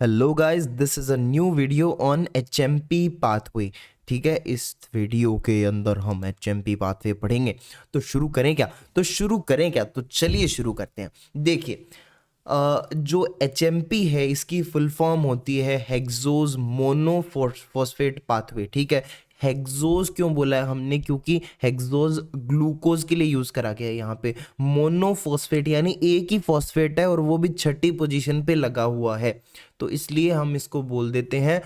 Hello guys, this is a new video on HMP pathway. ठीक है, इस video के अंदर हम एचएमपी पाथवे पढ़ेंगे। तो चलिए शुरू करते हैं। देखिए, जो एचएमपी है इसकी फुल फॉर्म होती है हेक्सोज मोनोफॉस्फेट पाथवे। ठीक है, हेक्सोज क्यों बोला है हमने? क्योंकि हेक्सोज ग्लूकोज के लिए यूज करा गया है यहाँ पे। मोनोफॉस्फेट यानी एक ही फॉस्फेट है और वो भी छठी पोजीशन पे लगा हुआ है, तो इसलिए हम इसको बोल देते हैं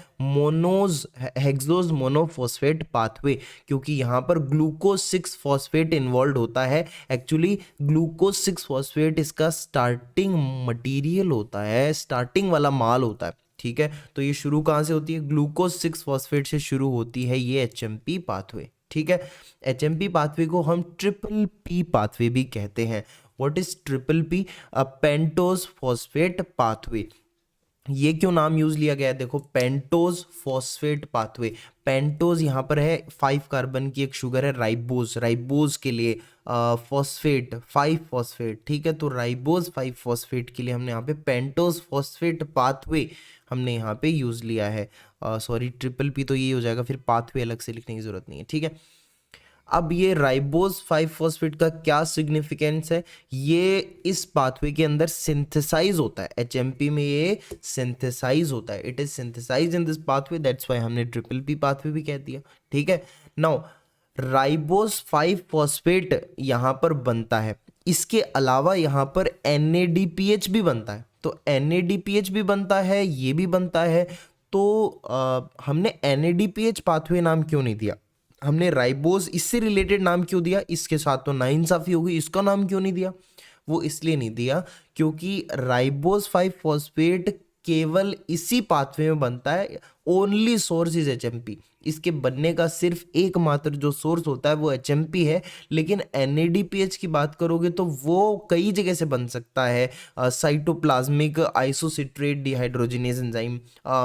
हेक्सोज मोनोफॉस्फेट पाथवे, क्योंकि यहाँ पर ग्लूकोज 6 फॉस्फेट इन्वॉल्व होता है। एक्चुअली ग्लूकोज 6 फॉस्फेट इसका स्टार्टिंग मटेरियल होता है, स्टार्टिंग वाला माल होता है। ठीक है, तो ये शुरू कहाँ से होती है? ग्लूकोज 6 फॉस्फेट से शुरू होती है ये एचएमपी पाथवे। ठीक है, एचएमपी पाथवे को हम ट्रिपल पी पाथवे भी कहते हैं। What is triple P? Pentose phosphate pathway. ये क्यों नाम यूज लिया गया है? देखो, पेंटोज फॉस्फेट पाथवे। पेंटोज यहाँ पर है 5 कार्बन की एक शुगर है, राइबोज। राइबोज के लिए फॉस्फेट 5 फॉस्फेट। ठीक है, तो राइबोज 5 फॉस्फेट के लिए हमने यहाँ पे पेंटोज फॉस्फेट पाथवे हमने यहाँ पे यूज लिया है। सॉरी, ट्रिपल पी तो ये हो जाएगा, फिर पाथवे अलग से लिखने की जरूरत नहीं है। ठीक है, अब ये राइबोज 5 फॉस्फेट का क्या सिग्निफिकेंस है? ये इस पाथवे के अंदर सिंथेसाइज होता है, एचएमपी में ये सिंथेसाइज होता है। It is synthesise in this pathway, that's why हमने ट्रिपल पी पाथवे भी कह दिया। ठीक है, नाउ राइबोज 5 फॉस्फेट यहाँ पर बनता है। इसके अलावा यहाँ पर NADPH भी बनता है, तो NADPH भी बनता है, ये भी बनता है। तो हमने NADPH पाथवे नाम क्यों नहीं दिया? हमने राइबोज इससे रिलेटेड नाम क्यों दिया? इसके साथ तो नाइंसाफी होगी, इसका नाम क्यों नहीं दिया? वो इसलिए नहीं दिया क्योंकि राइबोज 5 फॉस्फेट केवल इसी पाथवे में बनता है। Only source is HMP. इसके बनने का सिर्फ एकमात्र जो सोर्स होता है वो एचएमपी है। लेकिन NADPH की बात करोगे तो वो कई जगह से बन सकता है। Cytoplasmic isocitrate dehydrogenase enzyme,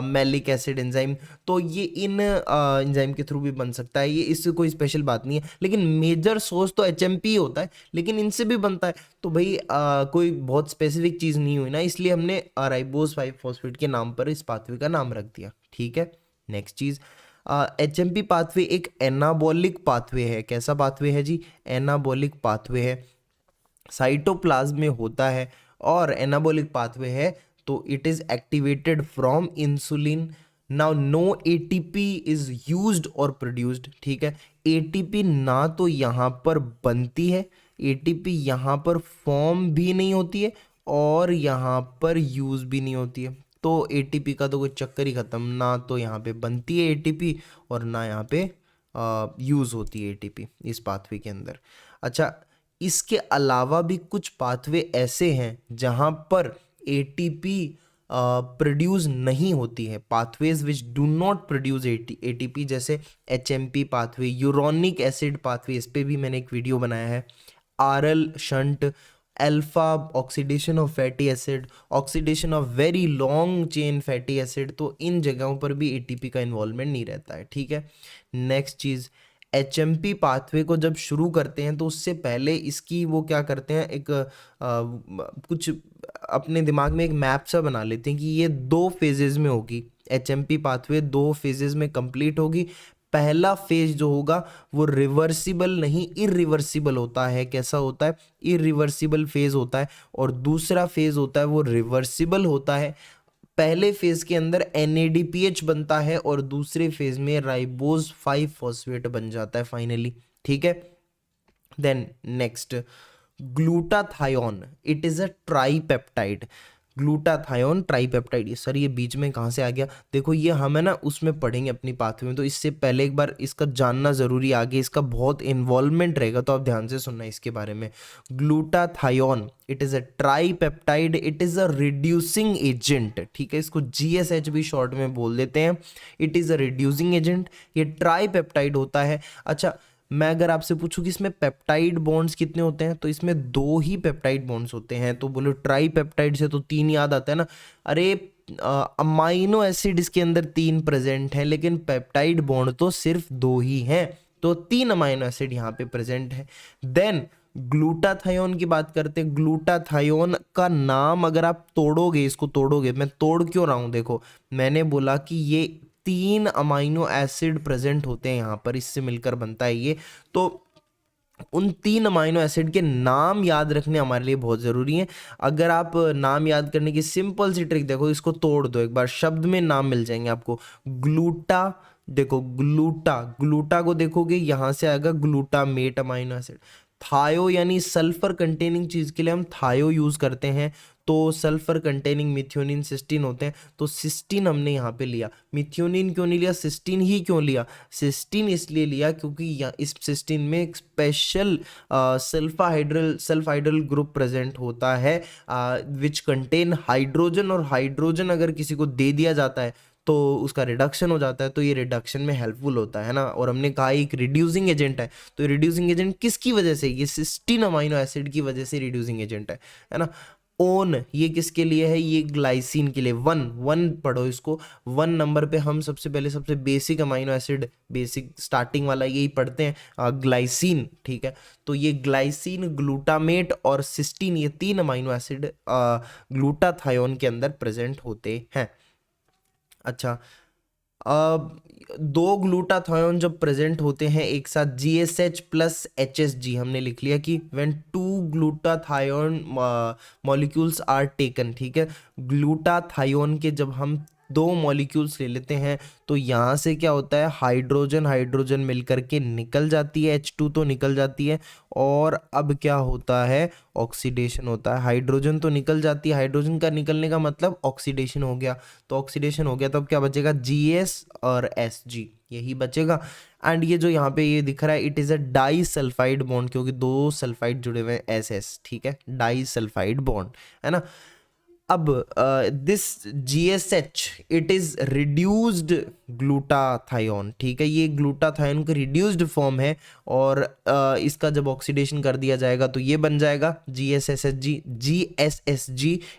malic acid enzyme, तो ये इन एंजाइम के थ्रू भी बन सकता है। ये इससे कोई स्पेशल बात नहीं है, लेकिन मेजर सोर्स तो एचएमपी होता है, लेकिन इनसे भी बनता है। तो भाई कोई बहुत स्पेसिफिक चीज़ नहीं हुई ना, इसलिए हमने राइबोज 5 फॉस्फेट के नाम पर इस पाथवे का नाम रख दिया। ठीक है, नेक्स्ट चीज़, एचएमपी पाथवे एक एनाबॉलिक पाथवे है। कैसा पाथवे है जी? एनाबॉलिक पाथवे है, साइटोप्लाज्म में होता है और एनाबॉलिक पाथवे है, तो it is activated from insulin. Now no ATP is used और प्रोड्यूस्ड। ठीक है, एटीपी ना तो यहाँ पर बनती है, एटीपी यहाँ पर फॉर्म भी नहीं होती है और यहाँ पर यूज भी नहीं होती है। तो एटीपी का तो कोई चक्कर ही खत्म, ना तो यहाँ पे बनती है एटीपी और ना यहाँ पे यूज होती है एटीपी इस पाथवे के अंदर। अच्छा, इसके अलावा भी कुछ पाथवे ऐसे हैं जहां पर एटीपी प्रोड्यूस नहीं होती है। Pathways which do not produce ATP, जैसे HMP pathway, uronic acid pathway, इस पे भी मैंने एक वीडियो बनाया है। RL shunt, alpha oxidation of fatty acid, oxidation of very long chain fatty acid, तो इन जगहों पर भी एटीपी का इन्वॉल्वमेंट नहीं रहता है। ठीक है, नेक्स्ट चीज़, एचएमपी पाथवे को जब शुरू करते हैं तो उससे पहले इसकी वो क्या करते हैं, एक कुछ अपने दिमाग में एक मैप सा बना लेते हैं कि ये 2 फेजेस में होगी। एचएमपी पाथवे 2 फेजेस में कंप्लीट होगी। पहला फेज जो होगा वो रिवर्सिबल नहीं इरिवर्सिबल होता है। कैसा होता है? इरिवर्सिबल फेज होता है। और दूसरा फेज होता है वो रिवर्सिबल होता है। पहले फेज के अंदर NADPH बनता है और दूसरे फेज में राइबोज 5 फॉस्फेट बन जाता है फाइनली। ठीक है, then next, glutathione, it is a tripeptide. Glutathione tripeptide, ये सर ये बीच में कहाँ से आ गया? देखो, ये हम है ना उसमें पढ़ेंगे अपनी पाथवे में, तो इससे पहले एक बार इसका जानना जरूरी, आगे इसका बहुत इन्वॉल्वमेंट रहेगा, तो आप ध्यान से सुनना इसके बारे में। Glutathione, it is a tripeptide, it is a reducing agent. ठीक है, इसको GSH भी शॉर्ट में बोल देते हैं। It is a reducing agent, ये ट्राइपेप्टाइड होता है। अच्छा, मैं अगर आपसे पूछूं कि इसमें पेप्टाइड बॉन्ड्स कितने होते हैं, तो इसमें 2 ही पेप्टाइड बॉन्ड्स होते हैं। तो बोलो ट्राई पेप्टाइड से तो 3 याद आता है ना। अरे अमाइनो एसिड इसके अंदर 3 प्रेजेंट हैं, लेकिन पेप्टाइड बॉन्ड तो सिर्फ 2 ही हैं, तो 3 अमाइनो एसिड यहाँ पे प्रेजेंट है। देन ग्लूटाथायोन की बात करते हैं। ग्लूटाथायोन का नाम अगर आप तोड़ोगे, इसको तोड़ोगे, मैं तोड़ क्यों रहा हूं, देखो मैंने बोला कि ये 3 अमाइनो एसिड प्रेजेंट होते हैं यहाँ पर, इससे मिलकर बनता है ये। तो उन 3 अमाइनो एसिड के नाम याद रखने हमारे लिए बहुत ज़रूरी है। अगर आप नाम याद करने की सिंपल सी ट्रिक देखो, इसको तोड़ दो एक बार, शब्द में नाम मिल जाएंगे आपको। ग्लूटा, देखो ग्लूटा, ग्लूटा को देखोगे यहाँ से आएगा ग्लूटामेट अमाइनो एसिड। थायो यानी सल्फर कंटेनिंग चीज़ के लिए हम थायो यूज़ करते हैं, तो सल्फर कंटेनिंग मिथ्योनिन सिस्टीन होते हैं, तो सिस्टीन हमने यहाँ पे लिया। मिथ्योनिन क्यों नहीं लिया, सिस्टीन ही क्यों लिया? सिस्टीन इसलिए लिया क्योंकि इस सिस्टीन में एक स्पेशल सल्फाइड्रल ग्रुप प्रेजेंट होता है विच कंटेन हाइड्रोजन, और हाइड्रोजन अगर किसी को दे दिया जाता है तो उसका रिडक्शन हो जाता है, तो ये रिडक्शन में हेल्पफुल होता है ना। और हमने कहा एक रिड्यूसिंग एजेंट है, तो रिड्यूसिंग एजेंट किसकी वजह से? ये सिस्टीन अमाइनो एसिड की वजह से रिड्यूसिंग एजेंट है ना। ओन ये किसके लिए है? ये ग्लाइसिन के लिए। वन पढ़ो इसको, 1 नंबर पे हम सबसे पहले सबसे basic amino acid, basic starting वाला यही पढ़ते हैं, ग्लाइसिन, ठीक है। तो ये ग्लाइसिन, ग्लूटामेट और सिस्टीन, ये 3 अमाइनो एसिड ग्लूटाथायोन के अंदर प्रेजेंट होते हैं। अच्छा, अब 2 ग्लूटाथायोन जब प्रेजेंट होते हैं एक साथ, GSH प्लस HSG, हमने लिख लिया कि when 2 glutathione molecules are taken, ठीक है। ग्लूटाथायोन के जब हम 2 मॉलिक्यूल्स ले लेते हैं तो यहाँ से क्या होता है, हाइड्रोजन हाइड्रोजन मिलकर के निकल जाती है, H2 तो निकल जाती है, और अब क्या होता है, ऑक्सीडेशन होता है। हाइड्रोजन तो निकल जाती है, हाइड्रोजन का निकलने का मतलब ऑक्सीडेशन हो गया, तो ऑक्सीडेशन हो गया तो अब क्या बचेगा, GS और SG, यही बचेगा। एंड ये जो यहाँ पे ये दिख रहा है, it is a disulphide bond, क्योंकि 2 सल्फाइड जुड़े हुए हैं, SS, ठीक है, डाई सल्फाइड बॉन्ड, है ना। अब this GSH it is reduced glutathione, ठीक है, ये ग्लूटाथायोन का रिड्यूस्ड फॉर्म है, और इसका जब ऑक्सीडेशन कर दिया जाएगा तो ये बन जाएगा GSSG।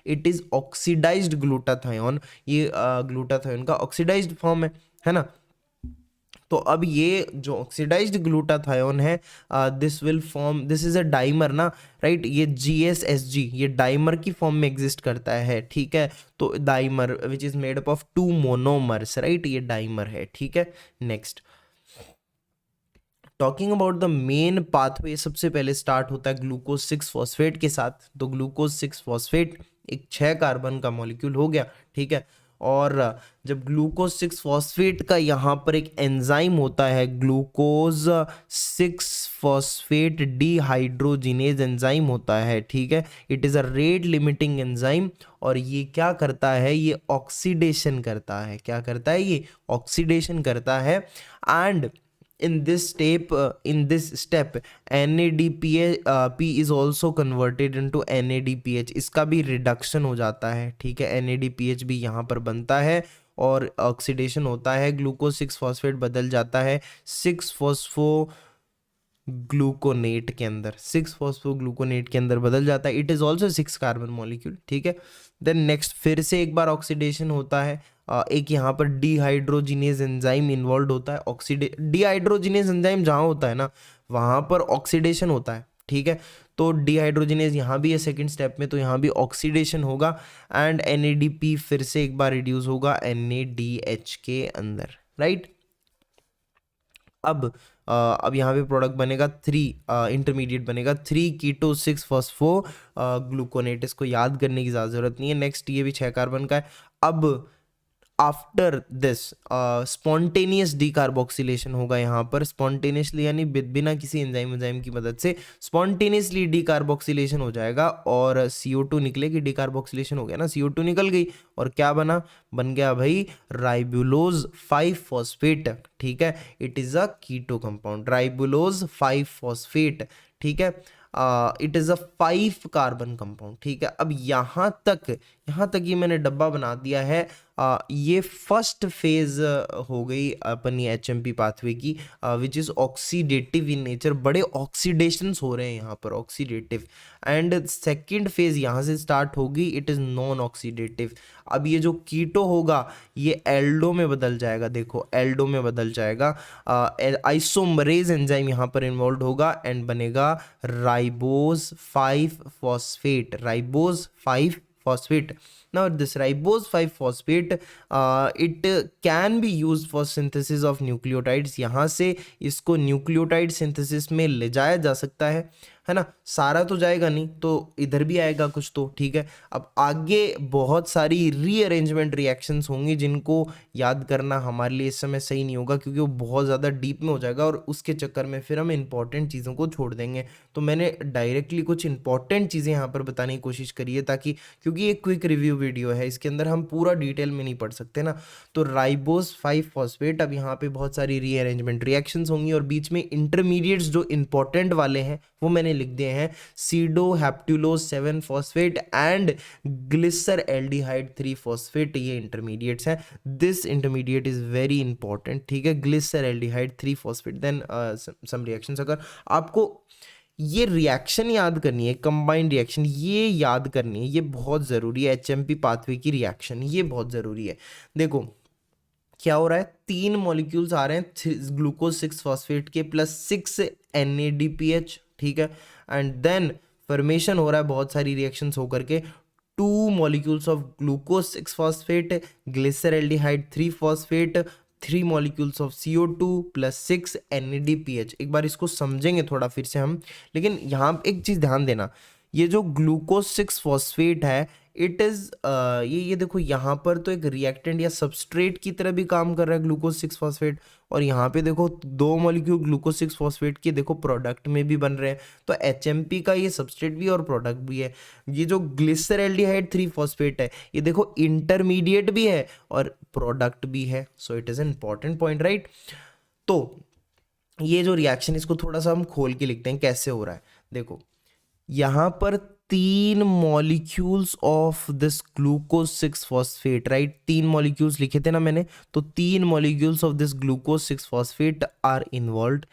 It is oxidised glutathione, ये ग्लूटाथायोन का ऑक्सीडाइज्ड फॉर्म है ना। तो अब ये जो ऑक्सीडाइज्ड ग्लूटाथायोन है, दिस इज अ डाइमर ना, राइट। ये GSSG ये डाइमर की फॉर्म में एग्जिस्ट करता है, ठीक है। तो dimer which is made up of 2 monomers, right, ये डाइमर है, ठीक है। Next, talking about the main pathway, सबसे पहले स्टार्ट होता है ग्लूकोज 6 फॉस्फेट के साथ। तो ग्लूकोज 6 फॉस्फेट एक 6 कार्बन का मॉलिक्यूल हो गया, ठीक है। और जब ग्लूकोज 6 फॉस्फेट का यहाँ पर एक एंजाइम होता है, ग्लूकोज 6 फॉस्फेट डिहाइड्रोजिनेज एंजाइम होता है, ठीक है। It is a rate limiting enzyme, और ये क्या करता है, ये ऑक्सीडेशन करता है। क्या करता है? ये ऑक्सीडेशन करता है। And in this step NADP is also converted into NADPH, इसका भी रिडक्शन हो जाता है, ठीक है। NADPH भी यहाँ पर बनता है और ऑक्सीडेशन होता है, ग्लूकोज 6 फॉस्फेट बदल जाता है 6 फॉस्फो ग्लूकोनेट के अंदर, 6 फॉस्फोग्लूकोनेट के अंदर बदल जाता है। It is also 6 carbon molecule, ठीक है। देन नेक्स्ट फिर से एक बार ऑक्सीडेशन होता है, एक यहाँ पर डिहाइड्रोजिनेज एंजाइम इन्वॉल्व होता है। डिहाइड्रोजिनेज एंजाइम जहाँ होता है ना, वहाँ पर ऑक्सीडेशन होता है, ठीक है। तो डिहाइड्रोजिनेज यहाँ भी है सेकंड स्टेप में, तो यहाँ भी ऑक्सीडेशन होगा, एंड NADP फिर से एक बार रिड्यूस होगा NADH के अंदर, राइट। अब यहाँ पे प्रोडक्ट बनेगा 3 इंटरमीडिएट बनेगा 3 कीटो 6 फॉस्फो ग्लूकोनेट। इसको याद करने की ज़्यादा जरूरत नहीं है। नेक्स्ट, ये भी 6 कार्बन का है। अब आफ्टर दिस स्पॉन्टेनियस डीकार्बोक्सिलेशन होगा यहाँ पर, स्पॉन्टेनियसली यानी बिना किसी एंजाइम की मदद से स्पॉन्टेनियसली डीकार्बोक्सिलेशन हो जाएगा, और CO2 निकलेगी। डीकार्बोक्सिलेशन हो गया ना, CO2 निकल गई, और क्या बना? बन गया भाई राइबुलोज 5 फॉस्फेट, ठीक है। It is a keto compound, ribulose 5 phosphate, ठीक है। It is a 5 carbon compound, ठीक है। अब यहाँ तक ये मैंने डब्बा बना दिया है ये फर्स्ट फेज हो गई अपनी HMP पाथवे की, which is oxidative in nature. बड़े ऑक्सीडेशंस हो रहे हैं यहाँ पर, ऑक्सीडेटिव। एंड सेकंड फेज यहाँ से स्टार्ट होगी, इट इज़ नॉन ऑक्सीडेटिव। अब ये जो कीटो होगा ये एल्डो में बदल जाएगा, देखो एल्डो में बदल जाएगा। आइसोमरेज एंजाइम यहाँ पर इन्वॉल्व होगा एंड बनेगा ribose 5 phosphate, ribose 5 phosphate. Now this ribose 5 phosphate it can be used for synthesis of nucleotides। यहाँ से इसको न्यूक्लियोटाइड सिंथेसिस में ले जाया जा सकता है ना। सारा तो जाएगा नहीं, तो इधर भी आएगा कुछ तो, ठीक है। अब आगे बहुत सारी रीअरेंजमेंट रिएक्शंस होंगी जिनको याद करना हमारे लिए इस समय सही नहीं होगा, क्योंकि वो बहुत ज़्यादा डीप में हो जाएगा और उसके चक्कर में फिर हम इंपॉर्टेंट चीज़ों को छोड़ देंगे। तो मैंने डायरेक्टली कुछ इंपॉर्टेंट चीज़ें यहाँ पर बताने की कोशिश करी है, ताकि, क्योंकि एक क्विक रिव्यू वीडियो है, इसके अंदर हम पूरा डिटेल में नहीं पढ़ सकते ना। तो राइबोस 5 फॉस्फेट, अब यहाँ पे बहुत सारी रीअरेंजमेंट रिएक्शंस होंगी और बीच में इंटरमीडिएट्स जो इंपॉर्टेंट वाले हैं वो मैंने लिख दिए हैं, sedoheptulose 7 phosphate and glyceraldehyde 3 phosphate, ये इंटरमीडिएट्स हैं। This intermediate is very important, ठीक है, glyceraldehyde 3 phosphate. Then some reactions, अगर आपको ये रिएक्शन याद करनी है, कंबाइंड रिएक्शन ये याद करनी है, ये बहुत ज़रूरी है। HMP पाथवे की रिएक्शन ये बहुत ज़रूरी है। देखो क्या हो रहा है, 3 मॉलिक्यूल्स आ रहे हैं ग्लूकोज 6 फॉस्फेट के प्लस 6 NADPH, ठीक है। एंड देन फॉर्मेशन हो रहा है बहुत सारी रिएक्शंस होकर के 2 molecules of glucose 6 phosphate, glyceraldehyde 3 phosphate, 3 molecules of CO2 plus 6 NADPH। एक बार इसको समझेंगे थोड़ा फिर से हम, लेकिन यहाँ एक चीज़ ध्यान देना, ये जो ग्लूकोज 6 फॉस्फेट है इट इज़ ये देखो यहाँ पर तो एक रिएक्टेंट या सबस्ट्रेट की तरह भी काम कर रहा है ग्लूकोज 6 फॉस्फेट, और यहाँ पे देखो 2 मॉलिक्यूल ग्लूकोज 6 फॉस्फेट के देखो प्रोडक्ट में भी बन रहे हैं। तो HMP का ये सबस्ट्रेट भी और प्रोडक्ट भी है। ये जो ग्लिसरल्डिहाइड 3 फॉस्फेट है ये देखो इंटरमीडिएट भी है और प्रोडक्ट भी है। So it is an important point, right. तो ये जो रिएक्शन इसको थोड़ा सा हम खोल के लिखते हैं कैसे हो रहा है। देखो यहाँ पर 3 molecules of this glucose 6 phosphate, right, 3 molecules लिखे थे ना मैंने, तो 3 molecules of this glucose 6 phosphate are involved.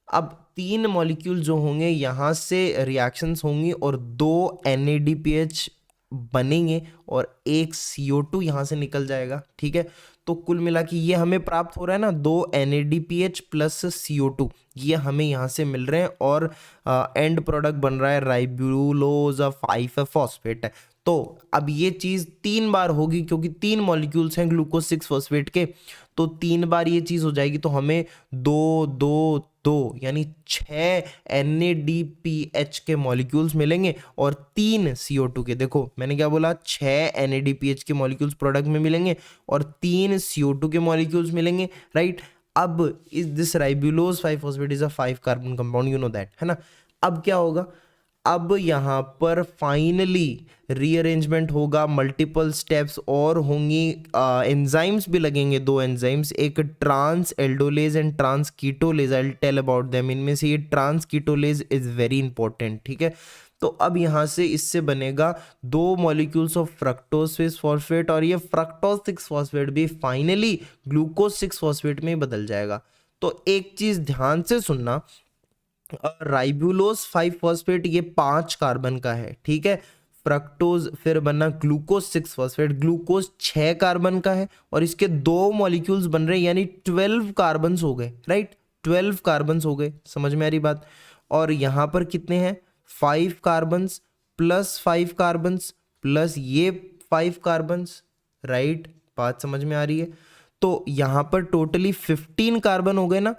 अब 3 मॉलिक्यूल जो होंगे यहाँ से रिएक्शंस होंगी और 2 NADPH बनेंगे और एक CO2 यहाँ से निकल जाएगा, ठीक है। तो कुल मिला के ये हमें प्राप्त हो रहा है ना, 2 NADPH प्लस CO2 ये हमें यहाँ से मिल रहे हैं और एंड प्रोडक्ट बन रहा है राइबुलोज 5 फॉस्फेट। तो अब ये चीज़ 3 बार होगी क्योंकि 3 मॉलिक्यूल्स हैं ग्लूकोज 6 फॉस्फेट के, तो 3 बार ये चीज़ हो जाएगी, तो हमें 2 2 2 यानी 6 NADPH के मॉलिक्यूल्स मिलेंगे और 3 CO2 के। देखो मैंने क्या बोला, 6 NADPH के मॉलिक्यूल्स प्रोडक्ट में मिलेंगे और 3 CO2 के मॉलिक्यूल्स मिलेंगे, राइट। अब इस this ribulose 5 phosphate is a 5 carbon compound, you know that, है ना। अब क्या होगा, अब यहाँ पर फाइनली रीअरेंजमेंट होगा, मल्टीपल स्टेप्स और होंगी, एंजाइम्स भी लगेंगे, 2 एंजाइम्स, एक transaldolase and transketolase. I will tell about them. इनमें से ये transketolase is very important, ठीक है। तो अब यहाँ से इससे बनेगा 2 मॉलिक्यूल्स ऑफ फ्रक्टोज 6 फॉस्फेट और ये फ्रक्टोज 6 फॉस्फेट भी फाइनली ग्लूकोज 6 फॉस्फेट में बदल जाएगा। तो एक चीज ध्यान से सुनना, राइबुलोज 5 फॉस्फेट ये 5 कार्बन का है, ठीक है। फ्रक्टोज फिर बना ग्लूकोज 6 फॉस्फेट, ग्लूकोज 6 कार्बन का है और इसके 2 मॉलिक्यूल्स बन रहे हैं यानी 12 कार्बन्स हो गए, राइट, 12 कार्बन्स हो गए, समझ में आ रही बात। और यहाँ पर कितने हैं, 5 कार्बन्स प्लस 5 कार्बन्स प्लस ये 5 कार्बन्स, राइट, बात समझ में आ रही है। तो यहाँ पर टोटली 15 कार्बन हो गए ना,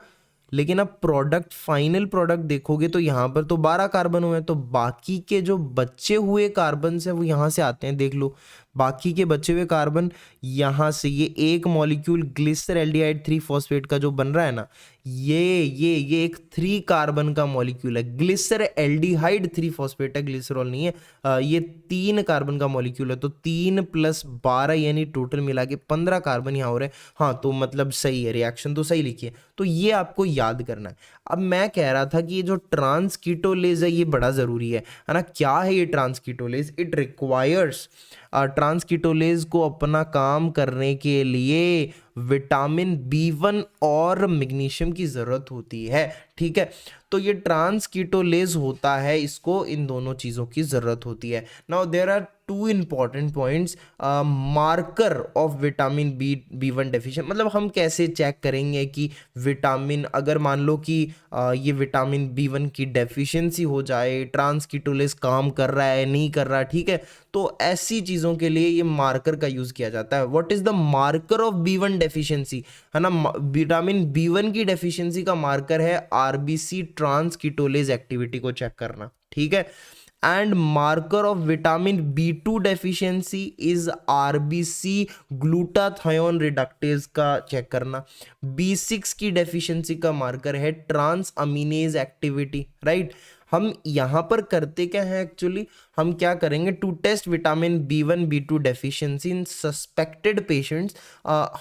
लेकिन अब प्रोडक्ट, फाइनल प्रोडक्ट देखोगे तो यहाँ पर तो 12 कार्बन हुए, तो बाकी के जो बचे हुए कार्बन है वो यहाँ से आते हैं, देख लो बाकी के बचे हुए कार्बन यहाँ से, ये एक मॉलिक्यूल ग्लिसरल्डिहाइड 3 फॉस्फेट का जो बन रहा है ना, ये एक 3 कार्बन का मॉलिक्यूल है, ग्लिसरल्डिहाइड 3 फॉस्फेट है, ग्लिसरॉल नहीं है। ये 3 कार्बन का मॉलिक्यूल है, तो 3 प्लस 12 यानी टोटल मिला के 15 कार्बन यहाँ हो रहे हैं। हाँ तो मतलब सही है, रिएक्शन तो सही लिखी है, तो ये आपको याद करना है। अब मैं कह रहा था कि ये जो ट्रांसकीटोलेज है ये बड़ा ज़रूरी है ना। क्या है ये ट्रांसकीटोलेज, इट रिक्वायर्स ट्रांसकीटोलेज को अपना काम करने के लिए विटामिन बी1 और मैग्नीशियम की ज़रूरत होती है, ठीक है। तो ये ट्रांसकीटोलेज होता है, इसको इन दोनों चीज़ों की ज़रूरत होती है। Now there are two important points. Marker of vitamin B one deficient, मतलब हम कैसे चेक करेंगे कि विटामिन, अगर मान लो कि ये विटामिन बी1 की डेफिशिएंसी हो जाए, ट्रांसकीटोलेज काम कर रहा है नहीं कर रहा है, ठीक है, तो ऐसी चीज़ों के लिए ये मार्कर का यूज़ किया जाता है। What is the marker of B1 deficiency, है ना। विटामिन बी1 की डेफिशिएंसी का मार्कर है आरबीसी ट्रांसकीटोलेज एक्टिविटी को चेक करना, ठीक है। And marker of vitamin बी2 deficiency is RBC glutathione reductase का चेक करना। बी6 की डेफिशिएंसी का मार्कर है ट्रांस अमीनेज एक्टिविटी, राइट। हम यहाँ पर करते क्या है एक्चुअली, हम क्या करेंगे, to test vitamin B one B two deficiency in suspected patients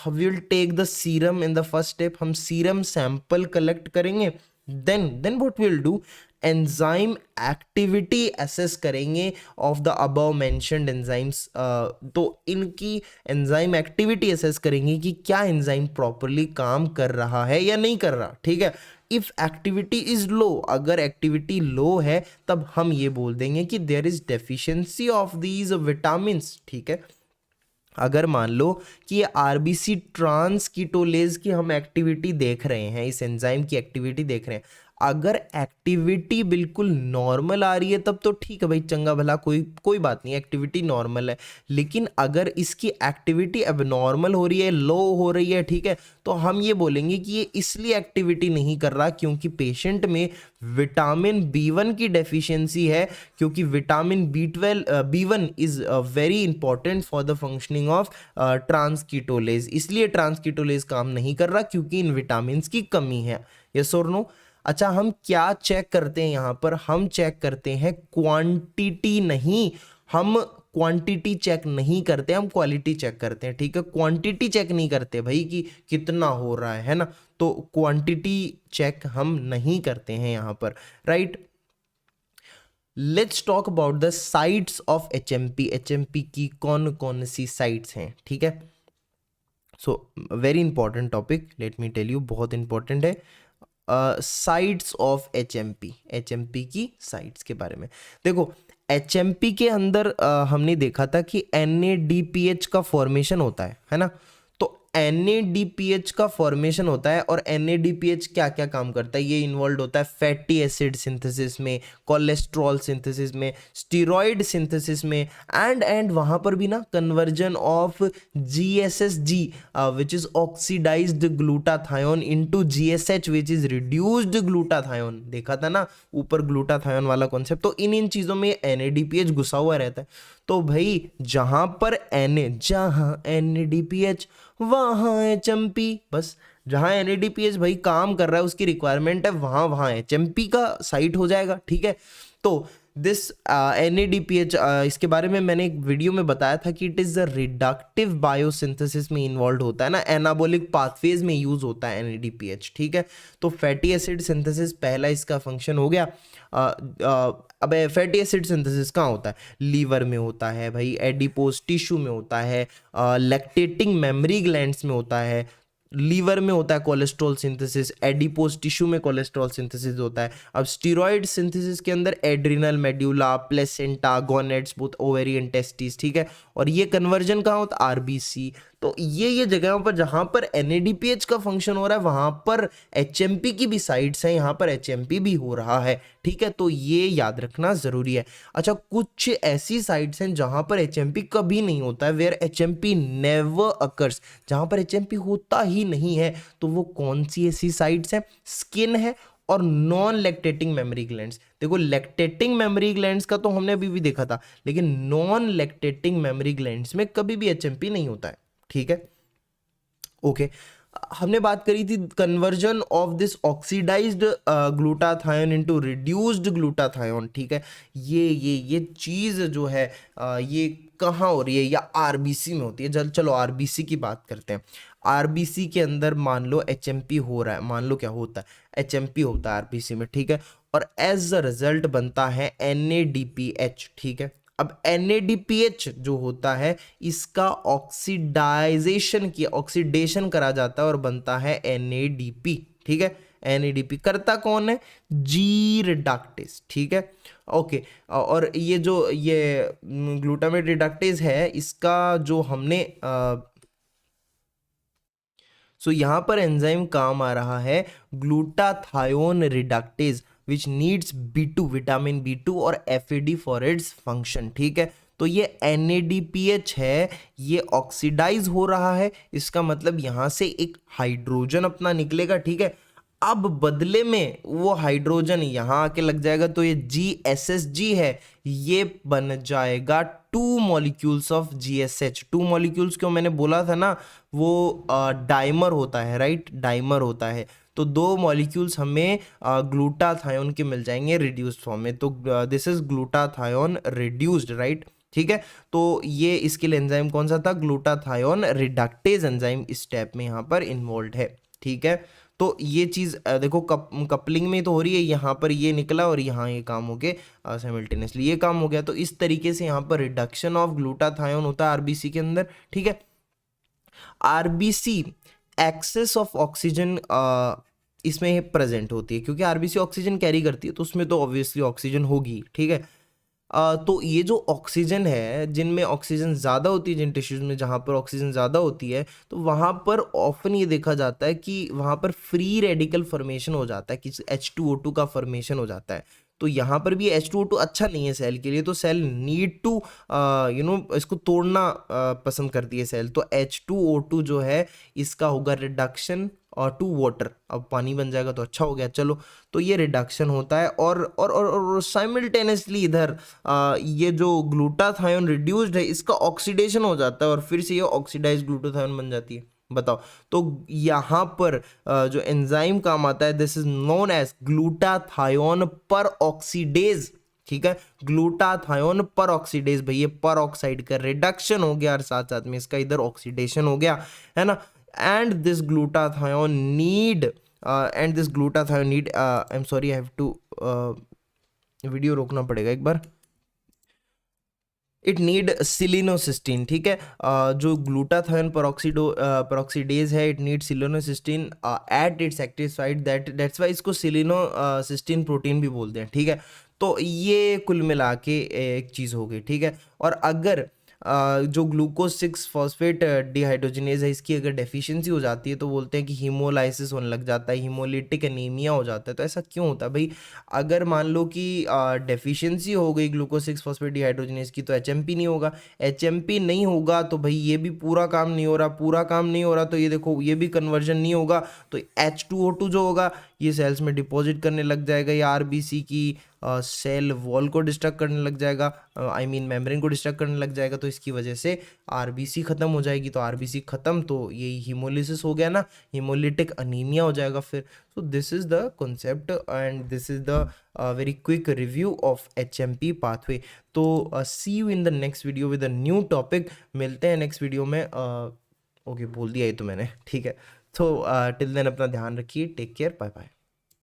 we will take the serum in the first step. हम सीरम सैंपल कलेक्ट करेंगे, then what will do, enzyme activity assess करेंगे of the above mentioned enzymes. तो इनकी enzyme activity assess करेंगे कि क्या enzyme properly काम कर रहा है या नहीं कर रहा, ठीक है। इफ एक्टिविटी इज लो, अगर एक्टिविटी लो है तब हम ये बोल देंगे कि there is deficiency of these vitamins, ठीक है। अगर मान लो कि ये आरबीसी ट्रांसकीटोलेज की हम एक्टिविटी देख रहे हैं, इस एंजाइम की एक्टिविटी देख रहे हैं, अगर एक्टिविटी बिल्कुल नॉर्मल आ रही है तब तो ठीक है भाई, चंगा भला, कोई बात नहीं, एक्टिविटी नॉर्मल है। लेकिन अगर इसकी एक्टिविटी अब नॉर्मल हो रही है, लो हो रही है, ठीक है, तो हम ये बोलेंगे कि ये इसलिए एक्टिविटी नहीं कर रहा क्योंकि पेशेंट में विटामिन बी1 की डेफिशिएंसी है, क्योंकि vitamin B one is very important for the functioning of transketolase, इसलिए ट्रांसकीटोलेज काम नहीं कर रहा क्योंकि इन विटामिन की कमी है। यस और नो। अच्छा, हम क्या चेक करते हैं यहाँ पर, हम चेक करते हैं क्वांटिटी, नहीं, हम क्वांटिटी चेक नहीं करते, हम क्वालिटी चेक करते हैं, ठीक है। क्वांटिटी चेक नहीं करते भाई कि कितना हो रहा है ना, तो क्वांटिटी चेक हम नहीं करते हैं यहाँ पर, right. Let's talk about the sites of HMP. HMP की कौन कौन सी साइट्स हैं, ठीक है। So very important topic, let me tell you, बहुत इंपॉर्टेंट है। साइट्स ऑफ एचएमपी, एचएमपी की साइट्स के बारे में देखो। एचएमपी के अंदर हमने देखा था कि एनएडीपीएच का फॉर्मेशन होता है ना। तो एनएडीपीएच का फॉर्मेशन होता है, और एनएडीपीएच क्या क्या काम करता है, ये इन्वॉल्व होता है फैटी एसिड सिंथेसिस में, कोलेस्ट्रॉल सिंथेसिस में, स्टीरॉयड सिंथेसिस में, एंड वहाँ पर भी ना conversion of GSSG which is oxidised glutathione into GSH which is reduced glutathione. देखा था ना ऊपर ग्लूटाथायोन वाला कॉन्सेप्ट। तो इन चीज़ों में एनएडीपीएच घुसा हुआ रहता है। तो भाई जहाँ पर जहाँ एनएडीपीएच वहाँ एचएमपी, बस जहाँ एनएडीपीएच भाई काम कर रहा है, उसकी रिक्वायरमेंट है, वहाँ एचएमपी का साइट हो जाएगा, ठीक है। तो दिस एनएडीपीएच, इसके बारे में मैंने एक वीडियो में बताया था कि it is the reductive biosynthesis में इन्वॉल्व होता है ना, एनाबॉलिक पाथवेज में यूज होता है एनएडीपीएच, ठीक है। तो फैटी एसिड सिंथेसिस पहला इसका फंक्शन हो गया। अब फैटी एसिड सिंथेसिस कहाँ होता है, लीवर में होता है भाई, एडिपोज टिश्यू में होता है, लैक्टेटिंग मेमरी ग्लैंड्स में होता है, लीवर में होता है कोलेस्ट्रॉल सिंथेसिस, एडिपोज टिश्यू में कोलेस्ट्रॉल सिंथेसिस होता है। अब स्टीरॉयड सिंथेसिस के अंदर adrenal medulla, placenta, gonads, both ovarian, testis, ठीक है। और ये कन्वर्जन कहाँ होता है, आरबीसी। तो ये जगहों पर जहाँ पर एनएडीपीएच का फंक्शन हो रहा है वहाँ पर एचएमपी की भी साइट्स हैं, यहाँ पर एचएमपी भी हो रहा है, ठीक है। तो ये याद रखना ज़रूरी है। अच्छा, कुछ ऐसी साइट्स हैं जहाँ पर एचएमपी कभी नहीं होता है, वेयर एचएमपी नेवर अकर्स, जहाँ पर एचएमपी होता ही नहीं है। तो वो कौन सी ऐसी साइट्स हैं, स्किन है और नॉन लैक्टेटिंग मेमोरी ग्लैंड्स। देखो लैक्टेटिंग मेमोरी ग्लैंड्स का तो हमने अभी भी देखा था, लेकिन नॉन लैक्टेटिंग मेमोरी ग्लैंड्स में कभी भी एचएमपी नहीं होता है, ठीक है। ओके, हमने बात करी थी conversion of this oxidised glutathione into reduced glutathione, ठीक है। ये चीज़ जो है ये कहाँ हो रही है, या आरबीसी में होती है। चलो आरबीसी की बात करते हैं। आरबीसी के अंदर मान लो एचएमपी हो रहा है, मान लो क्या होता है, एचएमपी होता है आरबीसी में, ठीक है। और एज अ रिजल्ट बनता है एनएडीपीएच, ठीक है। अब NADPH जो होता है इसका ऑक्सीडेशन करा जाता है और बनता है NADP, ठीक है। NADP करता कौन है? जी रिडक्टेज, ठीक है, ओके। और ये ग्लूटामेट रिडक्टेज है, इसका जो हमने सो यहाँ पर एंजाइम काम आ रहा है glutathione reductase which needs B2 vitamin B2 और FAD फॉर इट्स फंक्शन, ठीक है। तो ये NADPH है, ये ऑक्सीडाइज हो रहा है, इसका मतलब यहाँ से एक हाइड्रोजन अपना निकलेगा, ठीक है। अब बदले में वो हाइड्रोजन यहाँ आके लग जाएगा, तो ये GSSG है, ये बन जाएगा 2 मॉलिक्यूल्स ऑफ GSH। 2 मॉलिक्यूल्स क्यों मैंने बोला था ना, वो डाइमर होता है, राइट, डाइमर होता है। तो 2 मॉलिक्यूल्स हमें ग्लूटाथायोन के मिल जाएंगे रिड्यूस्ड फॉर्म में, तो this is glutathione reduced, right, ठीक है। तो ये इसके लिए एंजाइम कौन सा था? ग्लूटाथायोन रिडक्टेज एंजाइम इस स्टेप में यहाँ पर इन्वॉल्व है, ठीक है। तो ये चीज़ देखो कपलिंग में तो हो रही है, यहाँ पर ये निकला और यहाँ ये काम हो गया, साइमल्टेनियसली ये काम हो गया। तो इस तरीके से यहाँ पर रिडक्शन ऑफ ग्लूटाथायोन होता है आरबीसी के अंदर, ठीक है। आरबीसी एक्सेस ऑफ ऑक्सीजन इसमें प्रेजेंट होती है, क्योंकि आरबीसी ऑक्सीजन कैरी करती है, तो उसमें तो ऑब्वियसली ऑक्सीजन होगी, ठीक है। तो ये जो ऑक्सीजन है, जिनमें ऑक्सीजन ज़्यादा होती है, जिन टिश्यूज में जहाँ पर ऑक्सीजन ज़्यादा होती है, तो वहाँ पर ऑफन ये देखा जाता है कि वहाँ पर फ्री रेडिकल फॉर्मेशन हो जाता है, कि H2O2 का फॉर्मेशन हो जाता है। तो यहाँ पर भी H2O2 अच्छा नहीं है सेल के लिए, तो सेल नीड टू इसको तोड़ना पसंद करती है सेल। तो H2O2 जो है इसका होगा रिडक्शन और टू वाटर, अब पानी बन जाएगा तो अच्छा हो गया, चलो। तो ये रिडक्शन होता है और साइमल्टेनियसली इधर ये जो ग्लूटाथायोन रिड्यूस्ड है इसका ऑक्सीडेशन हो जाता है और फिर से ये ऑक्सीडाइज ग्लूटाथायोन बन जाती है, बताओ। तो यहाँ पर जो एंजाइम काम आता है, this is known as glutathione peroxidase, ठीक है। ग्लूटाथायोन पर ऑक्सीडेज, भैया पर ऑक्साइड का रिडक्शन हो गया और साथ साथ में इसका इधर ऑक्सीडेशन हो गया, है ना। and this glutathione need I'm sorry, I have to video रोकना पड़ेगा एक बार। इट नीड सिलिनोसिस्टीन, ठीक है। जो ग्लूटाथायोन पेरोक्सीडेज है, it need selenocysteine at its active site, that's why इसको सिलिनोसिस्टीन प्रोटीन भी बोलते हैं, ठीक है। तो ये कुल मिला के एक चीज़ हो गई, ठीक है। और अगर जो ग्लूकोज 6 फॉस्फेट डिहाइड्रोजिनेज है, इसकी अगर डेफिशिएंसी हो जाती है तो बोलते हैं कि हीमोलाइसिस होने लग जाता है, हीमोलिटिक एनीमिया हो जाता है। तो ऐसा क्यों होता है भाई? अगर मान लो कि डेफिशिएंसी हो गई ग्लूकोज 6 फॉस्फेट डिहाइड्रोजिनेज की, तो HMP नहीं होगा। HMP नहीं होगा तो भाई ये भी पूरा काम नहीं हो रहा, तो ये देखो ये भी कन्वर्जन नहीं होगा, तो H2O2 जो होगा ये सेल्स में डिपॉजिट करने लग जाएगा, या आरबीसी की सेल वॉल को डिस्ट्रक्ट करने लग जाएगा, मेम्ब्रेन को डिस्ट्रक्ट करने लग जाएगा। तो इसकी वजह से आरबीसी खत्म हो जाएगी, तो आरबीसी खत्म तो यही हीमोलिसिस हो गया ना, हीमोलिटिक अनीमिया हो जाएगा फिर। So this is the concept and this is the very quick review of HMP pathway. तो see you in the next video with a new topic. मिलते हैं नेक्स्ट वीडियो में। ओके बोल दिया ये तो मैंने, ठीक है। तो टिल देन अपना ध्यान रखिए, टेक केयर, बाय बाय।